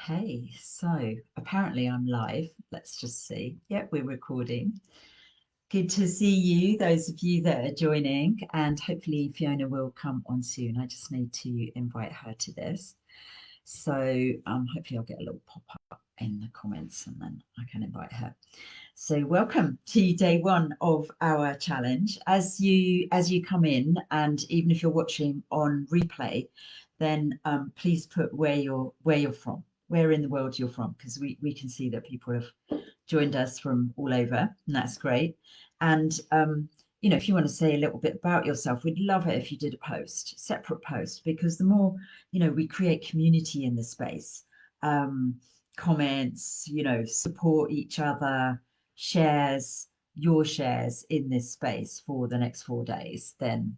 Hey, so apparently I'm live. Let's just see. Yep, we're recording. Good to see you, those of you that are joining, and hopefully Fiona will come on soon. I just need to invite her to this. So hopefully I'll get a little pop-up in the comments and then I can invite her. So welcome to day one of our challenge. As you come in, and even if you're watching on replay, then please put where you're from, where in the world you're from, because we can see that people have joined us from all over, and that's great. And if you want to say a little bit about yourself, we'd love it if you did a post, separate post, because the more we create community in the space, comments, support each other, shares, your shares in this space for the next 4 days, then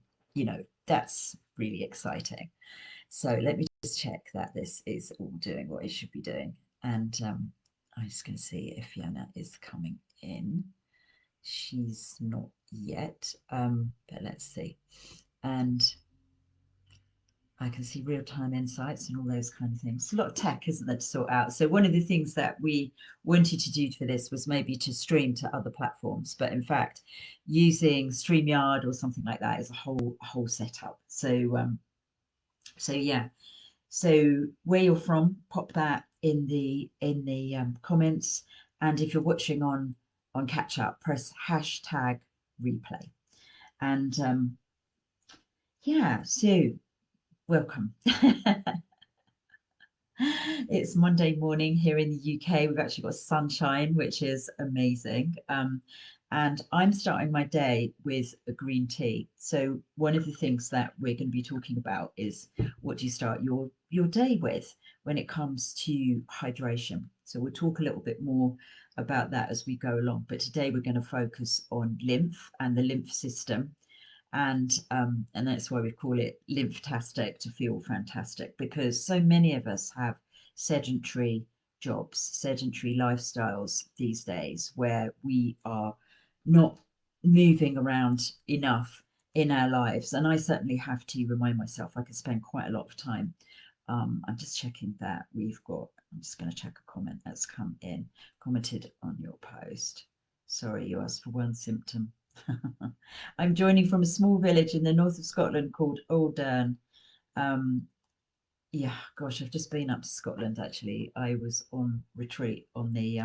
that's really exciting. So let me just check that this is all doing what it should be doing. And I'm just going to see if Fiona is coming in. She's not yet, but let's see. And I can see real-time insights and all those kind of things. It's a lot of tech, isn't there, to sort out? So one of the things that we wanted to do for this was maybe to stream to other platforms, but in fact, using StreamYard or something like that is a whole setup. So yeah. So where you're from, pop that in the comments, and if you're watching on catch up, press hashtag replay. And yeah, so welcome. It's Monday morning here in the UK. We've actually got sunshine, which is amazing. And I'm starting my day with a green tea. So one of the things that we're going to be talking about is what do you start your day with when it comes to hydration. So we'll talk a little bit more about that as we go along. But today we're going to focus on lymph and the lymph system, and that's why we call it lymph-tastic, to feel fantastic, because so many of us have sedentary jobs, sedentary lifestyles these days, where we are not moving around enough in our lives. And I certainly have to remind myself. I could spend quite a lot of time. I'm just checking that we've got, I'm just going to check a comment that's come in, commented on your post. Sorry, you asked for one symptom. I'm joining from a small village in the north of Scotland called Oldern. Yeah, gosh, I've just been up to Scotland actually. I was on retreat on the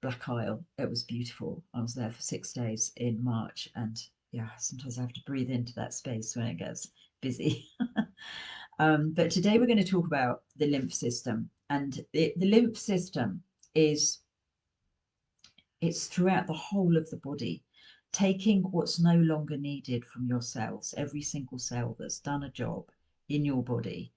Black Isle. It was beautiful. I was there for 6 days in March, and yeah, sometimes I have to breathe into that space when it gets busy. But today we're going to talk about the lymph system, and the lymph system it's throughout the whole of the body, taking what's no longer needed from your cells. Every single cell that's done a job in your body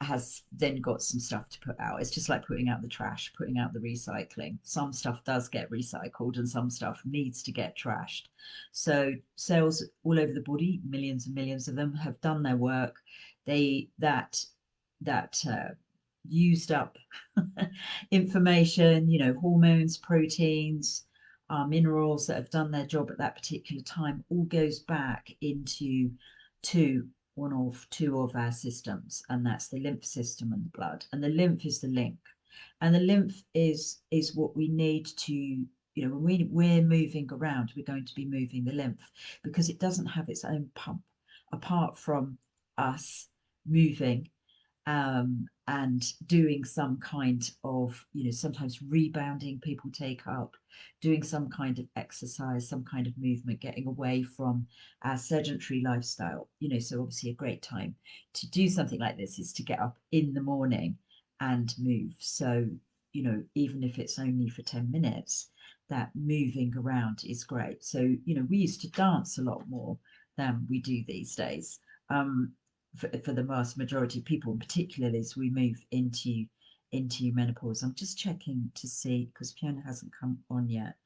has then got some stuff to put out. It's just like putting out the trash, putting out the recycling. Some stuff does get recycled and some stuff needs to get trashed. So cells all over the body, millions and millions of them, have done their work. That used up information, hormones, proteins, minerals that have done their job at that particular time, all goes back into two of our systems, and that's the lymph system and the blood. And the lymph is the link, and the lymph is what we need to, when we're moving around, we're going to be moving the lymph, because it doesn't have its own pump apart from us moving and doing some kind of, sometimes rebounding people take up, doing some kind of exercise, some kind of movement, getting away from our sedentary lifestyle. So obviously a great time to do something like this is to get up in the morning and move. So, even if it's only for 10 minutes, that moving around is great. So, we used to dance a lot more than we do these days. For the vast majority of people, particularly as we move into menopause. I'm just checking to see, because Fiona hasn't come on yet.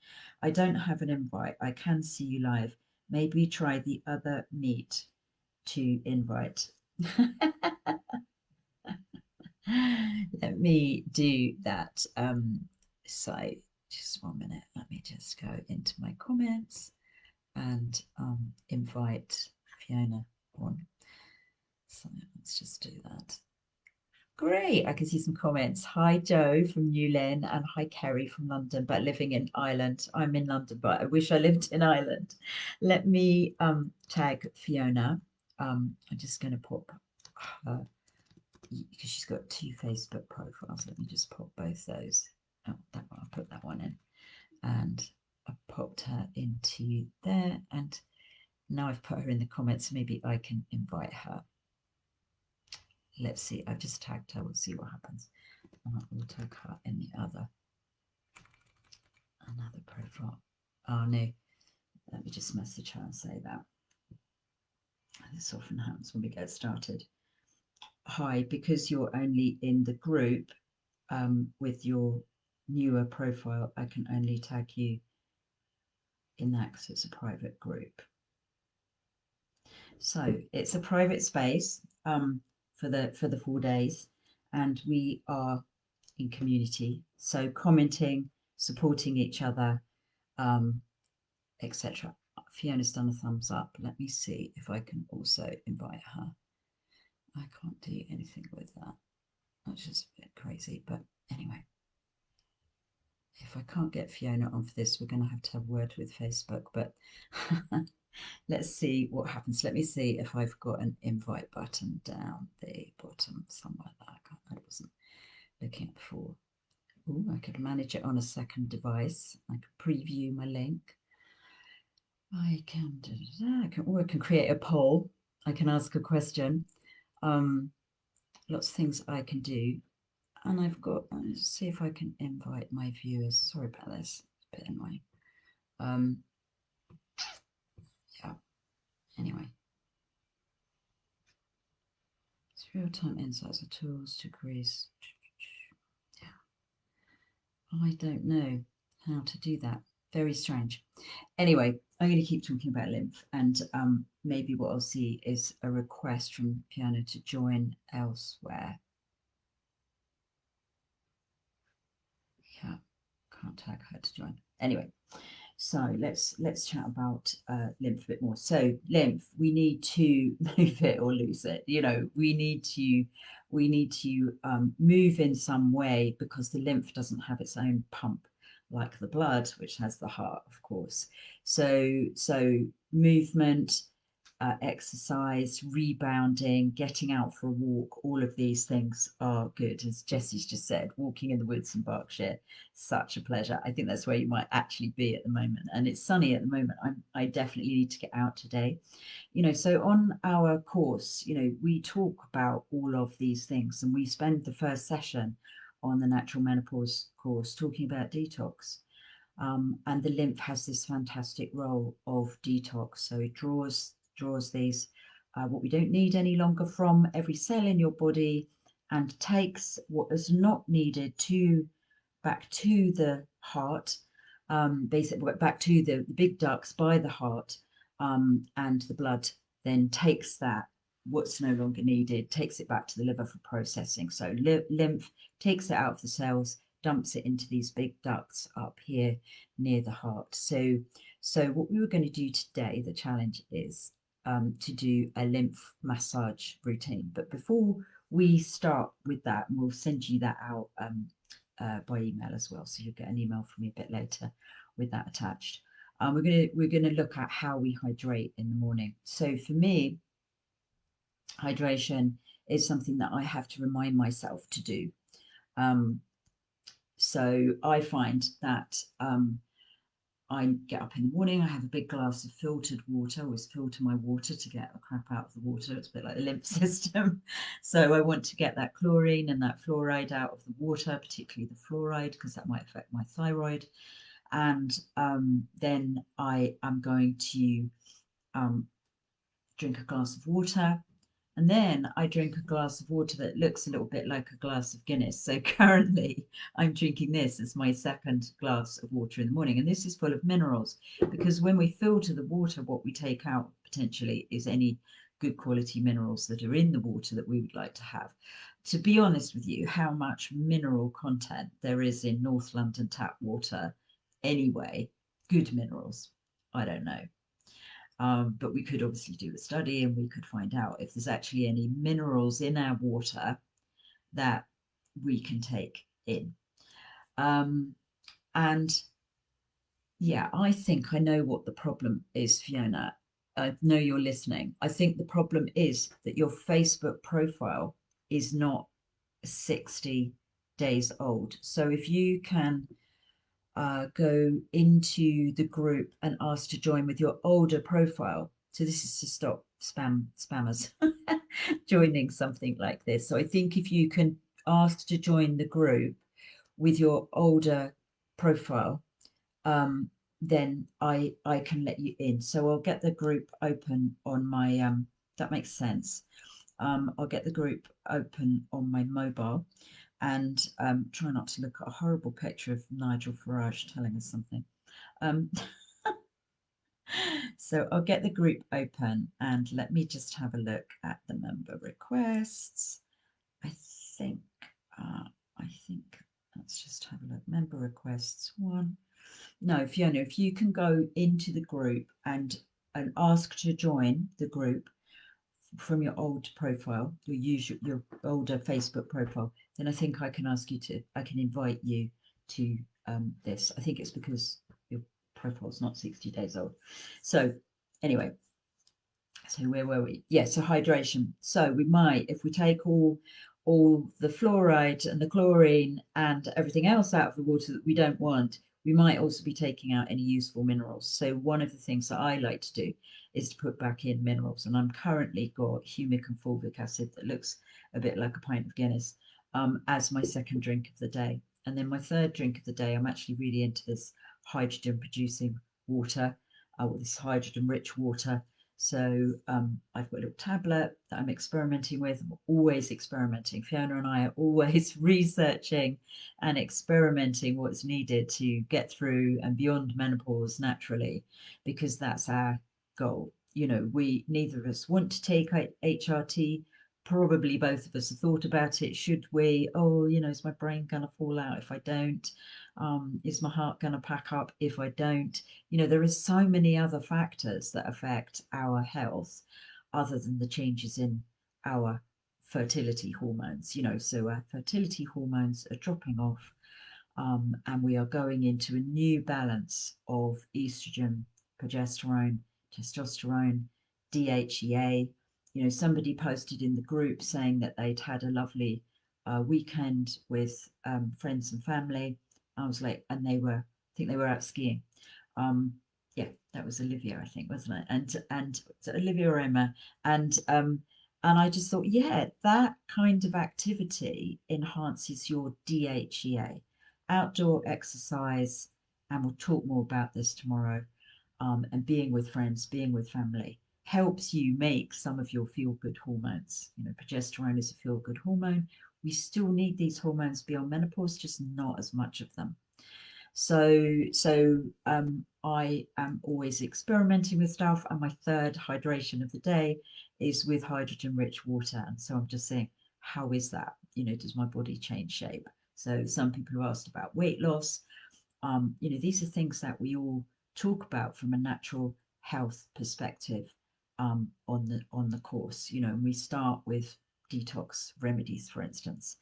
I don't have an invite. I can see you live. Maybe try the other meet to invite. Let me do that. So just 1 minute. Let me just go into my comments and invite Fiona on. So let's just do that. Great. I can see some comments. Hi, Joe from New Lynn, and hi, Kerry from London, but living in Ireland. I'm in London, but I wish I lived in Ireland. Let me tag Fiona. I'm just going to pop her because she's got two Facebook profiles. Let me just pop both those. Oh, that one. I'll put that one in, and I popped her into there. And now I've put her in the comments. Maybe I can invite her. Let's see. I've just tagged her. We'll see what happens. We'll tag her in the another profile. Oh no. Let me just message her and say that. This often happens when we get started. Hi, because you're only in the group with your newer profile, I can only tag you in that because it's a private group. So it's a private space for the 4 days, and we are in community. So commenting, supporting each other, etc. Fiona's done a thumbs up. Let me see if I can also invite her. I can't do anything with that. That's just a bit crazy. But anyway, if I can't get Fiona on for this, we're going to have a word with Facebook. But let's see what happens. Let me see if I've got an invite button down the bottom somewhere that I wasn't looking at before. Oh, I could manage it on a second device. I could preview my link. I can create a poll. I can ask a question. Lots of things I can do. And I've got, let's see if I can invite my viewers. Sorry about this, it's a bit annoying. Yeah, anyway. It's real-time insights or tools to increase. Yeah, I don't know how to do that. Very strange. Anyway, I'm going to keep talking about lymph, and maybe what I'll see is a request from Piano to join elsewhere. Yeah, can't tag her to join. Anyway, so let's chat about lymph a bit more. So lymph, we need to move it or lose it. You know, we need to move in some way because the lymph doesn't have its own pump like the blood, which has the heart, of course. So movement, exercise, rebounding, getting out for a walk, all of these things are good. As Jessie's just said, walking in the woods in Berkshire, such a pleasure. I think that's where you might actually be at the moment. And it's sunny at the moment. I definitely need to get out today. You know, so on our course, you know, we talk about all of these things, and we spend the first session on the Natural Menopause Course talking about detox. And the lymph has this fantastic role of detox. So it draws these what we don't need any longer from every cell in your body, and takes what is not needed back to the heart, basically back to the big ducts by the heart, and the blood then takes that what's no longer needed, takes it back to the liver for processing. So lymph takes it out of the cells, dumps it into these big ducts up here near the heart. So what we were going to do today, the challenge is to do a lymph massage routine. But before we start with that, and we'll send you that out by email as well, so you'll get an email from me a bit later with that attached. We're gonna look at how we hydrate in the morning. So for me, hydration is something that I have to remind myself to do. So I find that I get up in the morning, I have a big glass of filtered water. I always filter my water to get the crap out of the water. It's a bit like the lymph system. So I want to get that chlorine and that fluoride out of the water, particularly the fluoride, because that might affect my thyroid. And then I am going to drink a glass of water. And then I drink a glass of water that looks a little bit like a glass of Guinness. So currently I'm drinking this as my second glass of water in the morning. And this is full of minerals, because when we filter the water, what we take out potentially is any good quality minerals that are in the water that we would like to have. To be honest with you, how much mineral content there is in North London tap water anyway, good minerals, I don't know. But we could obviously do a study and we could find out if there's actually any minerals in our water that we can take in. And yeah, I think I know what the problem is, Fiona. I know you're listening. I think the problem is that your Facebook profile is not 60 days old. So if you can go into the group and ask to join with your older profile. So this is to stop spammers joining something like this. So I think if you can ask to join the group with your older profile, then I can let you in. So I'll get the group open on my that makes sense. I'll get the group open on my mobile and try not to look at a horrible picture of Nigel Farage telling us something. So I'll get the group open and let me just have a look at the member requests. I think let's just have a look. Member requests one. No, Fiona, if you can go into the group and ask to join the group from your old profile, your older Facebook profile, then I think I can invite you to this. I think it's because your profile's not 60 days old. So anyway, so where were we? Yeah, so hydration. So we might, if we take all the fluoride and the chlorine and everything else out of the water that we don't want, we might also be taking out any useful minerals. So one of the things that I like to do is to put back in minerals. And I'm currently got humic and fulvic acid that looks a bit like a pint of Guinness as my second drink of the day. And then my third drink of the day, I'm actually really into this hydrogen producing water, or this hydrogen rich water. So I've got a little tablet that I'm experimenting with. I'm always experimenting. Fiona and I are always researching and experimenting what's needed to get through and beyond menopause naturally, because that's our goal. You know, neither of us want to take HRT. Probably both of us have thought about it. Should we? Oh, you know, is my brain going to fall out if I don't? Is my heart going to pack up if I don't? You know, there are so many other factors that affect our health other than the changes in our fertility hormones. You know, so our fertility hormones are dropping off, and we are going into a new balance of estrogen, progesterone, testosterone, DHEA. You know, somebody posted in the group saying that they'd had a lovely weekend with friends and family. I was like, and I think they were out skiing. Yeah, that was Olivia, I think, wasn't it? And Olivia or Emma, and I just thought, yeah, that kind of activity enhances your DHEA, outdoor exercise, and we'll talk more about this tomorrow. And being with friends, being with family helps you make some of your feel-good hormones. You know, progesterone is a feel-good hormone. We still need these hormones beyond menopause, just not as much of them. So I am always experimenting with stuff, and my third hydration of the day is with hydrogen-rich water. And so I'm just saying, how is that? You know, does my body change shape? So some people have asked about weight loss. You know, these are things that we all talk about from a natural health perspective on the course. You know, and we start with detox remedies, for instance.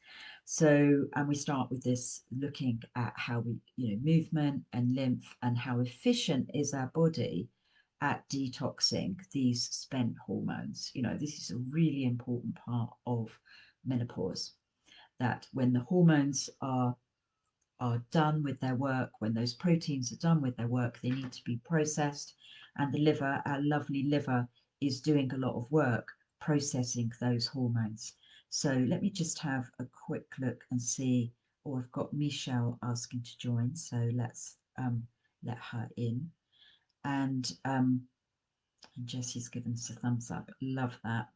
So, and we start with this looking at how we, you know, movement and lymph and how efficient is our body at detoxing these spent hormones. You know, this is a really important part of menopause, that when the hormones are done with their work, when those proteins are done with their work, they need to be processed. And the liver, our lovely liver, is doing a lot of work processing those hormones. So let me just have a quick look and see. Oh, I've got Michelle asking to join. So let's let her in. And Jessie's given us a thumbs up. Love that.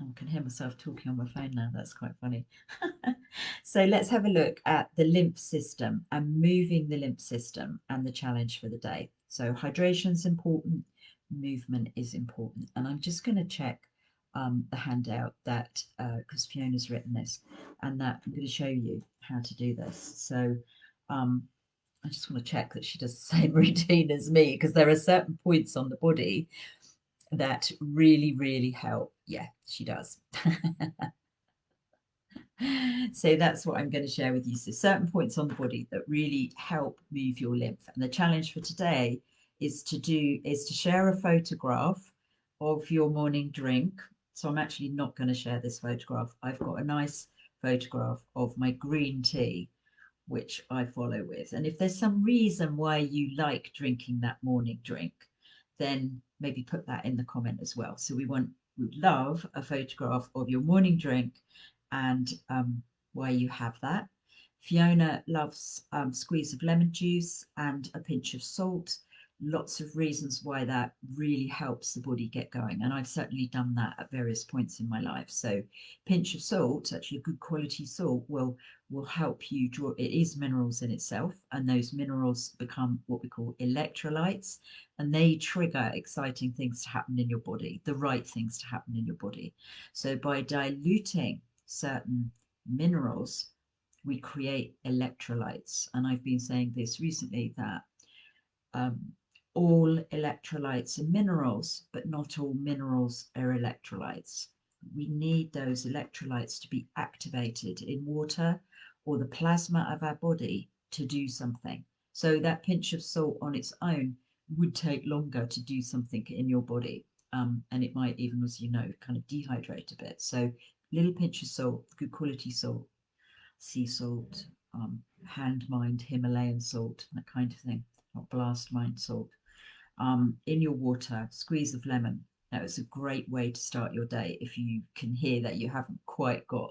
I can hear myself talking on my phone now. That's quite funny. So let's have a look at the lymph system and moving the lymph system and the challenge for the day. So hydration is important, movement is important. And I'm just going to check the handout that, because Fiona's written this, and that I'm going to show you how to do this. So I just want to check that she does the same routine as me, because there are certain points on the body that really, really help. Yeah, she does. So that's what I'm going to share with you. So certain points on the body that really help move your lymph. And the challenge for today is to share a photograph of your morning drink. So I'm actually not going to share this photograph. I've got a nice photograph of my green tea, which I follow with. And if there's some reason why you like drinking that morning drink, then maybe put that in the comment as well. So we'd love a photograph of your morning drink and why you have that. Fiona loves squeeze of lemon juice and a pinch of salt. Lots of reasons why that really helps the body get going. And I've certainly done that at various points in my life. So pinch of salt, actually a good quality salt, will help you draw. It is minerals in itself, and those minerals become what we call electrolytes, and they trigger exciting things to happen in your body, the right things to happen in your body. So by diluting certain minerals, we create electrolytes. And I've been saying this recently that um, all electrolytes are minerals, but not all minerals are electrolytes. We need those electrolytes to be activated in water or the plasma of our body to do something. So that pinch of salt on its own would take longer to do something in your body. And it might even, as you know, kind of dehydrate a bit. So little pinch of salt, good quality salt, sea salt, hand mined Himalayan salt, that kind of thing, not blast mined salt, in your water, squeeze of lemon. Now, it's a great way to start your day if you can hear that you haven't quite got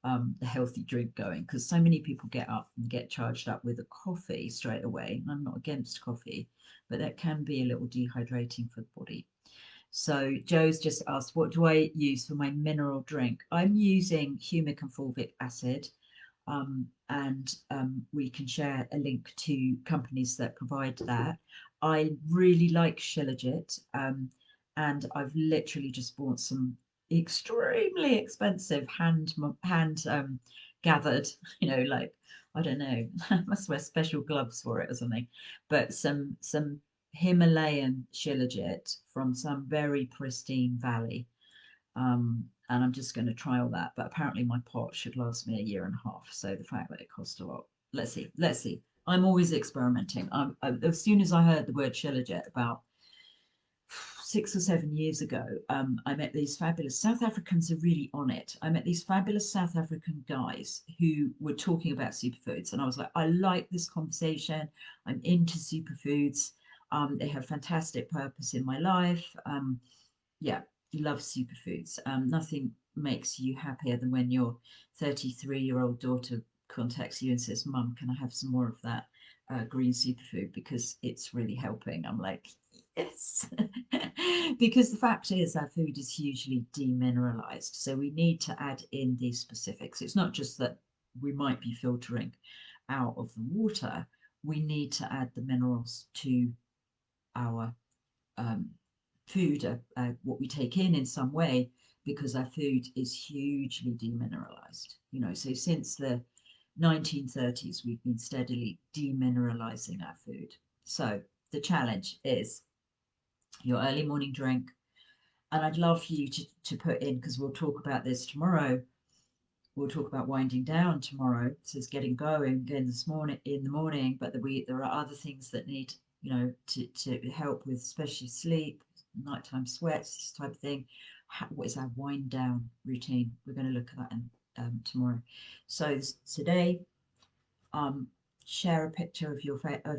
the healthy drink going, because so many people get up and get charged up with a coffee straight away. I'm not against coffee, but that can be a little dehydrating for the body. So Joe's just asked, what do I use for my mineral drink? I'm using humic and fulvic acid, and we can share a link to companies that provide that. I really like Shilajit, and I've literally just bought some extremely expensive hand gathered, like I don't know, I must wear special gloves for it or something, but some Himalayan Shilajit from some very pristine valley. And I'm just going to trial that. But apparently my pot should last me a year and a half. So the fact that it cost a lot, let's see, let's see. I'm always experimenting. As soon as I heard the word Shilajit about 6 or 7 years ago, I met these fabulous South Africans are really on it. I met these fabulous South African guys who were talking about superfoods, and I was like, I like this conversation. I'm into superfoods. They have fantastic purpose in my life. Yeah, love superfoods. Nothing makes you happier than when your 33-year-old daughter contacts you and says, Mum, can I have some more of that green superfood because it's really helping? I'm like, yes. Because the fact is, our food is hugely demineralized. So we need to add in these specifics. It's not just that we might be filtering out of the water, we need to add the minerals to our um, food, what we take in some way, because our food is hugely demineralized. So since the 1930s, we've been steadily demineralizing our food. So the challenge is your early morning drink. And I'd love for you to put in, because we'll talk about this tomorrow. We'll talk about winding down tomorrow. So it's getting going again in the morning, but there are other things that need, to help with, especially sleep, nighttime sweats, this type of thing. What is our wind down routine? We're going to look at that tomorrow. So today, um, share a picture of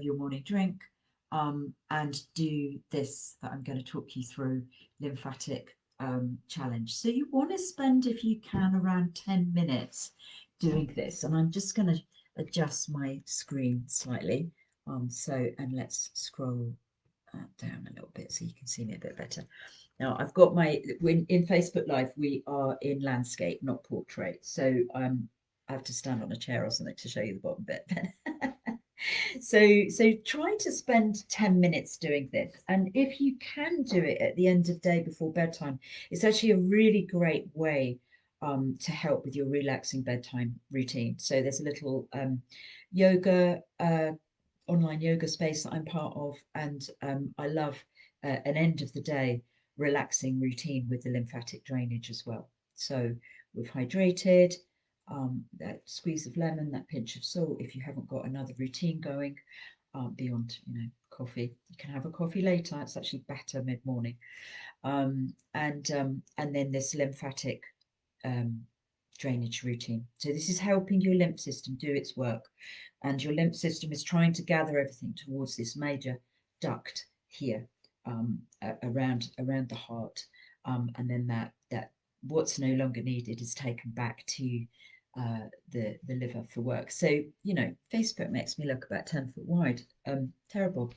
your morning drink, and do this that I'm going to talk you through, lymphatic challenge. So you want to spend, if you can, around 10 minutes doing this. And I'm just going to adjust my screen slightly. And let's scroll down a little bit so you can see me a bit better. Now I've got in Facebook Live, we are in landscape, not portrait. So I have to stand on a chair or something to show you the bottom bit. So try to spend 10 minutes doing this. And if you can do it at the end of day before bedtime, it's actually a really great way to help with your relaxing bedtime routine. So there's a little yoga online yoga space that I'm part of, and I love an end of the day relaxing routine with the lymphatic drainage as well. So we've hydrated, that squeeze of lemon, that pinch of salt. If you haven't got another routine going beyond, coffee, you can have a coffee later. It's actually better mid-morning. And then this lymphatic drainage routine. So this is helping your lymph system do its work, and your lymph system is trying to gather everything towards this major duct here around the heart, and then that what's no longer needed is taken back to the liver for work. So Facebook makes me look about 10 foot wide. Terrible.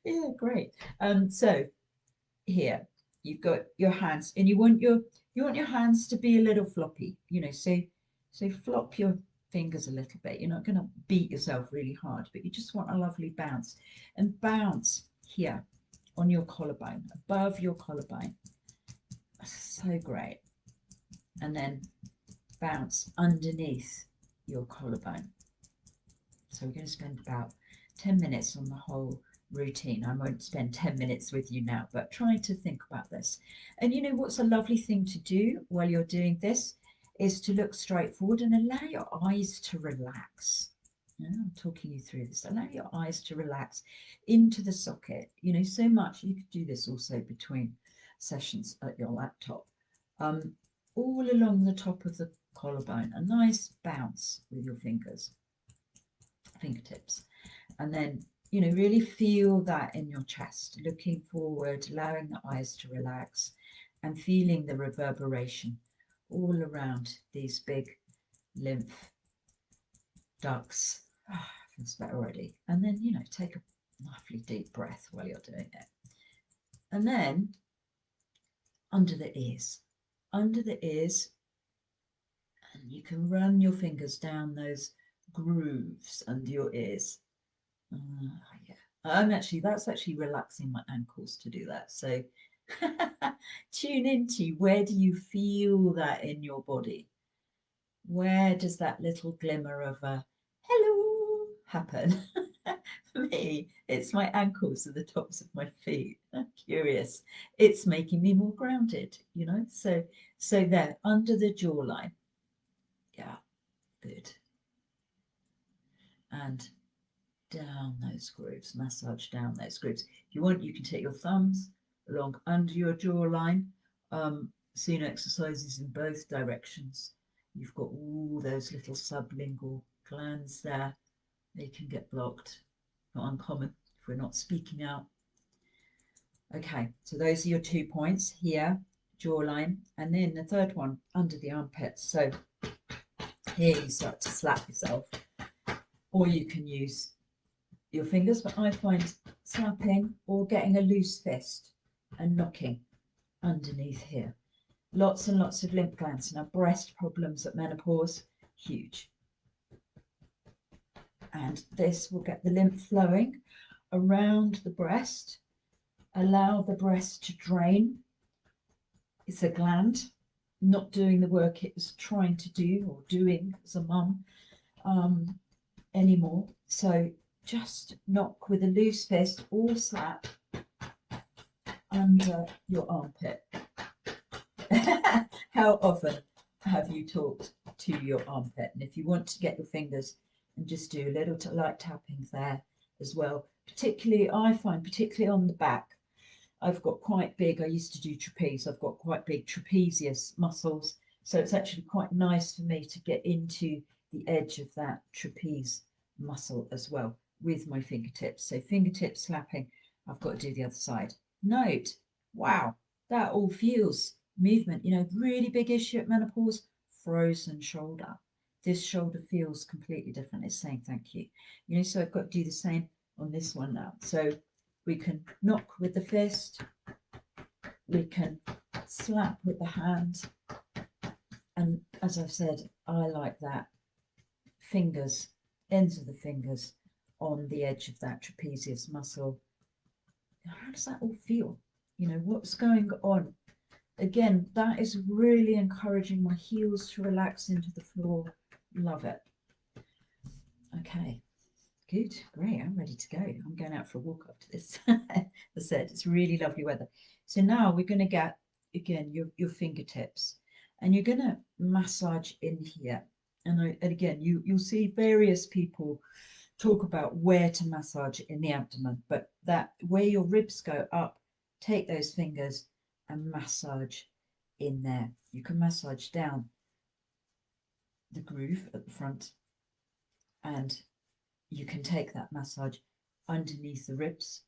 Yeah, great. So here you've got your hands, and you want your hands to be a little floppy, so flop your fingers a little bit. You're not going to beat yourself really hard, but you just want a lovely bounce, and bounce here on your collarbone, above your collarbone. So great. And then bounce underneath your collarbone. So we're going to spend about 10 minutes on the whole routine. I won't spend 10 minutes with you now, but try to think about this. And what's a lovely thing to do while you're doing this is to look straight forward and allow your eyes to relax. I'm talking you through this. Allow your eyes to relax into the socket. So much. You could do this also between sessions at your laptop. All along the top of the collarbone, a nice bounce with your fingertips, and then really feel that in your chest, looking forward, allowing the eyes to relax, and feeling the reverberation all around these big lymph ducts. Feels better already. And then take a lovely deep breath while you're doing it, and then under the ears, and you can run your fingers down those grooves under your ears. Yeah, that's actually relaxing my ankles to do that. So tune into, where do you feel that in your body? Where does that little glimmer of a hello happen? For me, it's my ankles and the tops of my feet. I'm curious. It's making me more grounded, So there, under the jawline. Yeah, good. And down those grooves, massage down those grooves. If you want, you can take your thumbs along under your jawline. Seen exercises in both directions. You've got all those little sublingual glands there. They can get blocked. Not uncommon if we're not speaking out. Okay, so those are your 2 points here, jawline, and then the third one under the armpits. So here you start to slap yourself, or you can use your fingers, but I find slapping or getting a loose fist and knocking underneath here. Lots and lots of lymph glands. Now, breast problems at menopause, huge. And this will get the lymph flowing around the breast, allow the breast to drain. It's a gland not doing the work it was trying to do or doing as a mum anymore. So just knock with a loose fist or slap under your armpit. How often have you talked to your armpit? And if you want to get your fingers and just do a little light tapping there as well, particularly I find, particularly on the back, I've got quite big, I used to do trapeze, I've got quite big trapezius muscles, so it's actually quite nice for me to get into the edge of that trapeze muscle as well with my fingertips. So fingertips slapping, I've got to do the other side. Note, wow, that all feels movement. Really big issue at menopause, frozen shoulder. This shoulder feels completely different. It's saying thank you. So I've got to do the same on this one now. So we can knock with the fist, we can slap with the hand, and as I've said, I like that fingers, ends of the fingers on the edge of that trapezius muscle. How does that all feel? What's going on? Again, that is really encouraging my heels to relax into the floor. Love it. Okay, Good, great. I'm ready to go. I'm going out for a walk after this. As I said, it's really lovely weather. So now we're going to get, again, your fingertips, and you're going to massage in here. And again, you'll see various people talk about where to massage in the abdomen, but that where your ribs go up, take those fingers and massage in there. You can massage down the groove at the front, and you can take that massage underneath the ribs.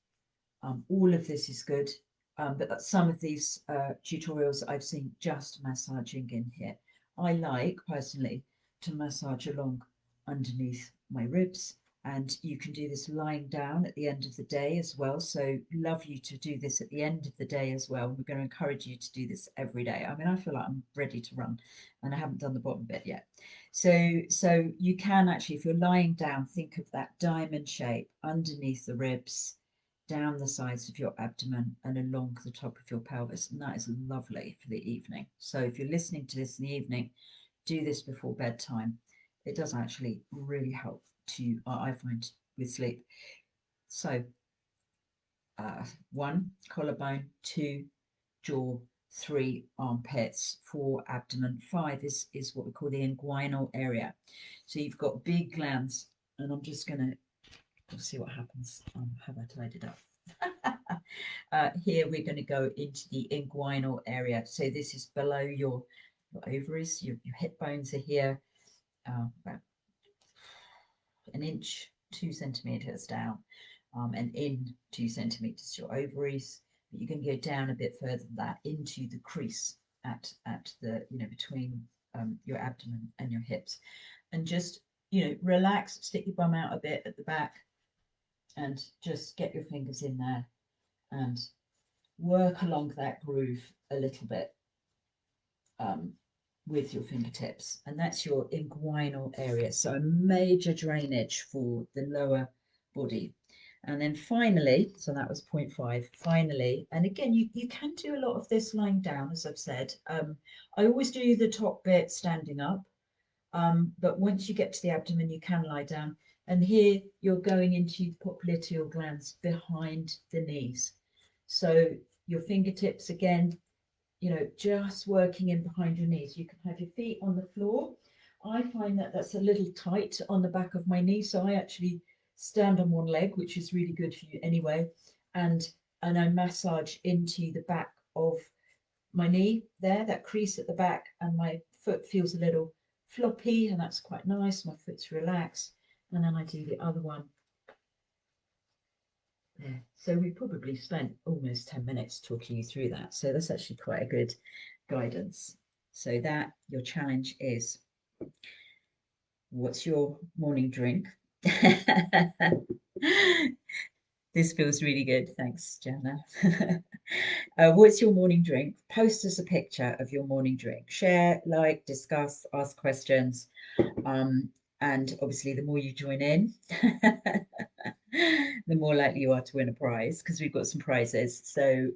All of this is good, but some of these tutorials I've seen just massaging in here. I like personally to massage along underneath my ribs, and you can do this lying down at the end of the day as well. So love you to do this at the end of the day as well. We're going to encourage you to do this every day. I mean, I feel like I'm ready to run, and I haven't done the bottom bit yet. So you can actually, if you're lying down, think of that diamond shape underneath the ribs, down the sides of your abdomen and along the top of your pelvis. And that is lovely for the evening. So if you're listening to this in the evening, do this before bedtime. It does actually really help to, I find, with sleep. So 1, collarbone, 2, jaw, 3, armpits, 4, abdomen, 5 is what we call the inguinal area. So you've got big glands, and I'm just going to, we'll see what happens. Have I tied it up? Here we're going to go into the inguinal area. So this is below your ovaries. Your hip bones are here, about an inch, 2 centimeters down, and in 2 centimeters your ovaries. But you can go down a bit further than that into the crease at the, between your abdomen and your hips, and just, relax, stick your bum out a bit at the back, and just get your fingers in there and work along that groove a little bit with your fingertips. And that's your inguinal area. So a major drainage for the lower body. And then finally, so that was 0.5, finally, and again, you can do a lot of this lying down, as I've said. I always do the top bit standing up, but once you get to the abdomen, you can lie down. And here you're going into the popliteal glands behind the knees. So your fingertips, again, just working in behind your knees. You can have your feet on the floor. I find that that's a little tight on the back of my knee, so I actually stand on one leg, which is really good for you anyway, and I massage into the back of my knee there, that crease at the back, and my foot feels a little floppy, and that's quite nice. My foot's relaxed, and then I do the other one there. So we probably spent almost 10 minutes talking you through that. So that's actually quite a good guidance. So that your challenge is, what's your morning drink? This feels really good. Thanks, Jana. What's your morning drink? Post us a picture of your morning drink. Share, like, discuss, ask questions. And obviously, the more you join in, the more likely you are to win a prize, because we've got some prizes. So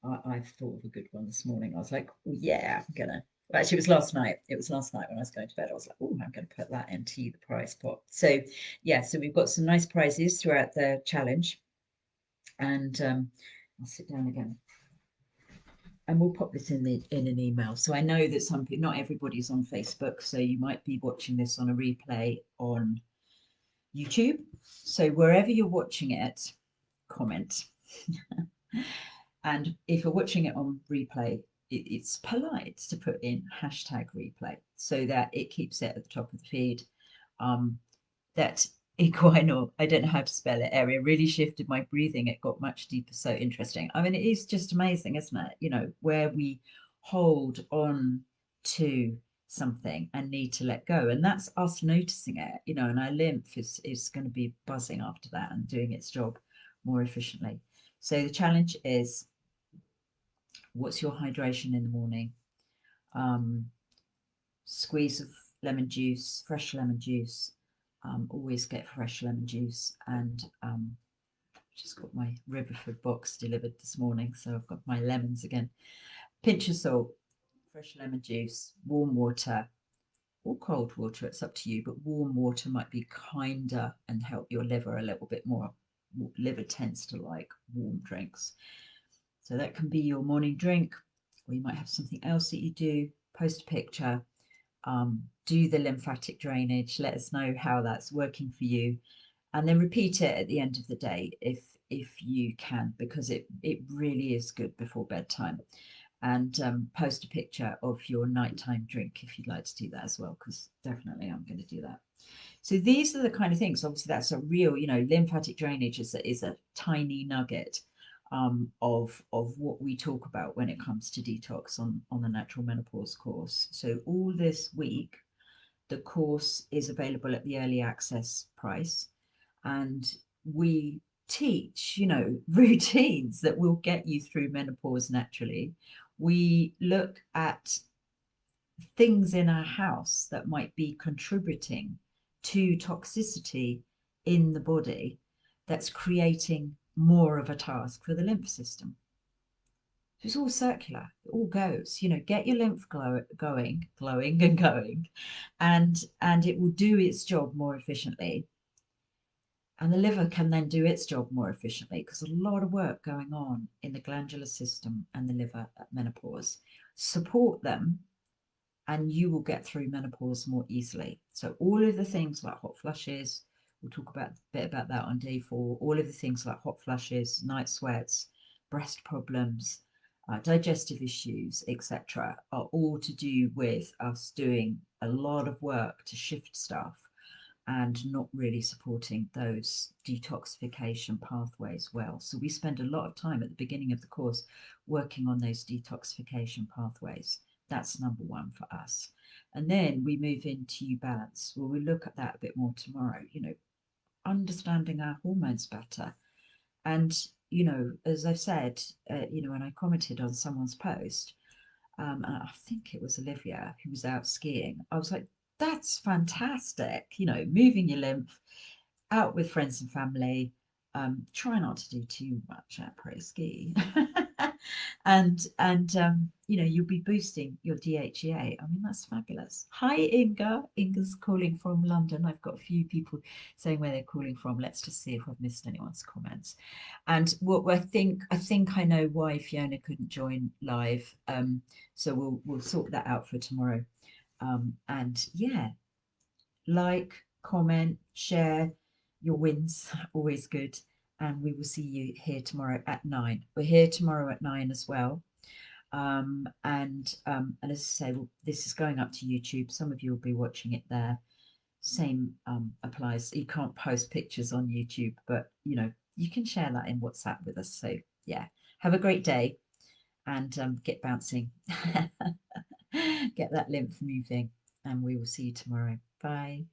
I've thought of a good one this morning. I was like, oh, yeah, I'm gonna. Well, actually, it was last night. It was last night when I was going to bed. I was like, oh, I'm going to put that into the prize pot. So yeah, so we've got some nice prizes throughout the challenge, and I'll sit down again. And we'll pop this in an email. So I know that some people, not everybody's on Facebook, so you might be watching this on a replay on YouTube. So wherever you're watching it, comment. And if you're watching it on replay, it's polite to put in #replay so that it keeps it at the top of the feed. That inguinal, I don't know how to spell it, area really shifted my breathing. It got much deeper. So interesting. I mean, it is just amazing, isn't it? Where we hold on to something and need to let go. And that's us noticing it, and our lymph is going to be buzzing after that and doing its job more efficiently. So the challenge is, what's your hydration in the morning? Squeeze of lemon juice, fresh lemon juice. Always get fresh lemon juice. And just got my Riverford box delivered this morning, so I've got my lemons again. Pinch of salt, fresh lemon juice, warm water, or cold water, it's up to you, but warm water might be kinder and help your liver a little bit more. Liver tends to like warm drinks. So that can be your morning drink, or you might have something else that you do. Post a picture, do the lymphatic drainage, let us know how that's working for you, and then repeat it at the end of the day if you can, because it really is good before bedtime. And post a picture of your nighttime drink if you'd like to do that as well, because definitely I'm going to do that. So these are the kind of things. Obviously, that's a real, lymphatic drainage is a tiny nugget of what we talk about when it comes to detox on the Natural Menopause course. So all this week, the course is available at the early access price, and we teach, routines that will get you through menopause naturally. We look at things in our house that might be contributing to toxicity in the body that's creating more of a task for the lymph system. So it's all circular, it all goes, get your lymph glowing and going, and it will do its job more efficiently. And the liver can then do its job more efficiently, because a lot of work going on in the glandular system and the liver at menopause. Support them and you will get through menopause more easily. So all of the things like hot flushes, we'll talk about a bit about that on day 4. All of the things like hot flushes, night sweats, breast problems, digestive issues, etc., are all to do with us doing a lot of work to shift stuff and not really supporting those detoxification pathways well. So we spend a lot of time at the beginning of the course working on those detoxification pathways. That's number 1 for us. And then we move into balance. Well, we'll look at that a bit more tomorrow, understanding our hormones better. And, as I've said, when I commented on someone's post, and I think it was Olivia who was out skiing, I was like, that's fantastic, moving your lymph, out with friends and family. Try not to do too much après ski. and you'll be boosting your DHEA. I mean, that's fabulous. Hi, Inga. Inga's calling from London. I've got a few people saying where they're calling from. Let's just see if I've missed anyone's comments. And what I think I know why Fiona couldn't join live. So we'll sort that out for tomorrow. And yeah, like, comment, share your wins, always good. And we will see you here tomorrow at 9. We're here tomorrow at 9 as well. And as I say, well, this is going up to YouTube. Some of you will be watching it there. Same applies. You can't post pictures on YouTube, but you can share that in WhatsApp with us. So yeah, have a great day and get bouncing. Get that lymph moving, and we will see you tomorrow. Bye.